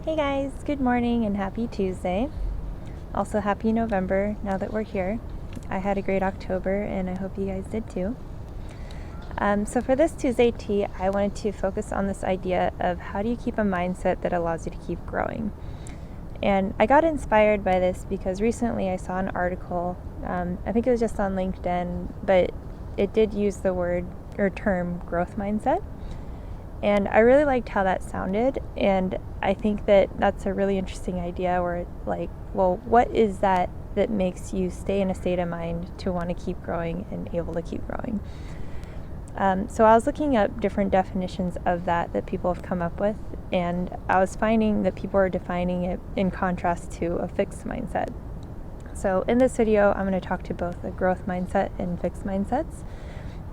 Hey guys, good morning and happy Tuesday. Also happy November now that we're here. I had a great October and I hope you guys did too. So for this Tuesday tea, I wanted to focus on this idea of how do you keep a mindset that allows you to keep growing. And I got inspired by this because recently I saw an article, I think it was just on LinkedIn, but it did use the word or term growth mindset. And I really liked how that sounded, and I think that that's a really interesting idea where, what is that makes you stay in a state of mind to want to keep growing and able to keep growing? So I was looking up different definitions of that people have come up with, and I was finding that people are defining it in contrast to a fixed mindset. So in this video, I'm going to talk to both a growth mindset and fixed mindsets,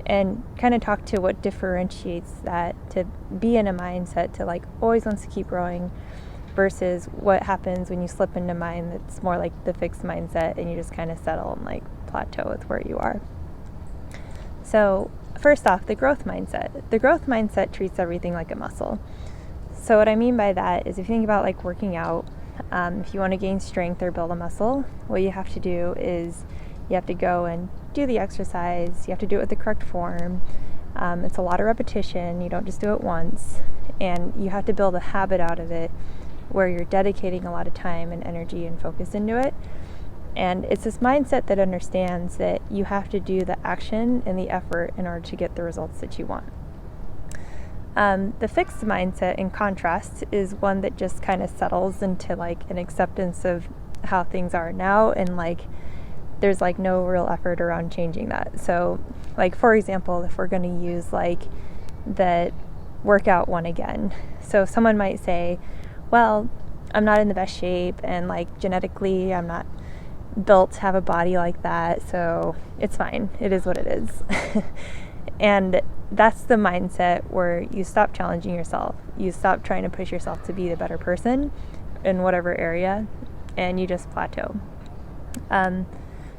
and kind of talk to what differentiates that to be in a mindset to always wants to keep growing versus what happens when you slip into mind that's more like the fixed mindset and you just kind of settle and plateau with where you are. So first off, the growth mindset. The growth mindset treats everything like a muscle. So what I mean by that is if you think about working out, if you want to gain strength or build a muscle, what you have to do is you have to go and do the exercise. You have to do it with the correct form. It's a lot of repetition. You don't just do it once. And you have to build a habit out of it where you're dedicating a lot of time and energy and focus into it. And it's this mindset that understands that you have to do the action and the effort in order to get the results that you want. The fixed mindset, in contrast, is one that just kind of settles into an acceptance of how things are now, and there's no real effort around changing that. So for example, if we're going to use the workout one again, so someone might say, well, I'm not in the best shape, and genetically I'm not built to have a body like that, so it's fine, it is what it is. And that's the mindset where you stop challenging yourself, you stop trying to push yourself to be the better person in whatever area, and you just plateau.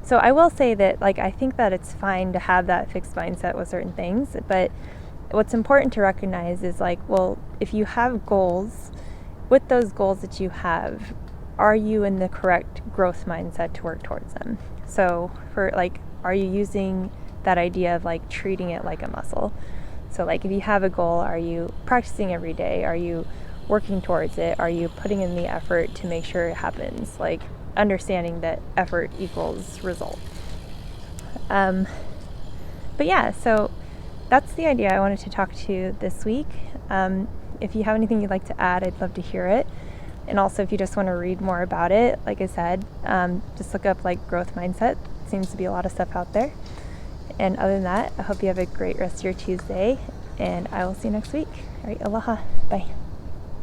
So I will say that I think that it's fine to have that fixed mindset with certain things, but what's important to recognize is if you have goals, with those goals that you have, are you in the correct growth mindset to work towards them? So for are you using that idea of treating it like a muscle? So if you have a goal, are you practicing every day? Are you working towards it? Are you putting in the effort to make sure it happens? Understanding that effort equals result. But yeah, so that's the idea I wanted to talk to you this week. If you have anything you'd like to add, I'd love to hear it. And also, if you just want to read more about it, like I said, just look up growth mindset. Seems to be a lot of stuff out there. And other than that, I hope you have a great rest of your Tuesday, and I will see you next week. All right, aloha, bye.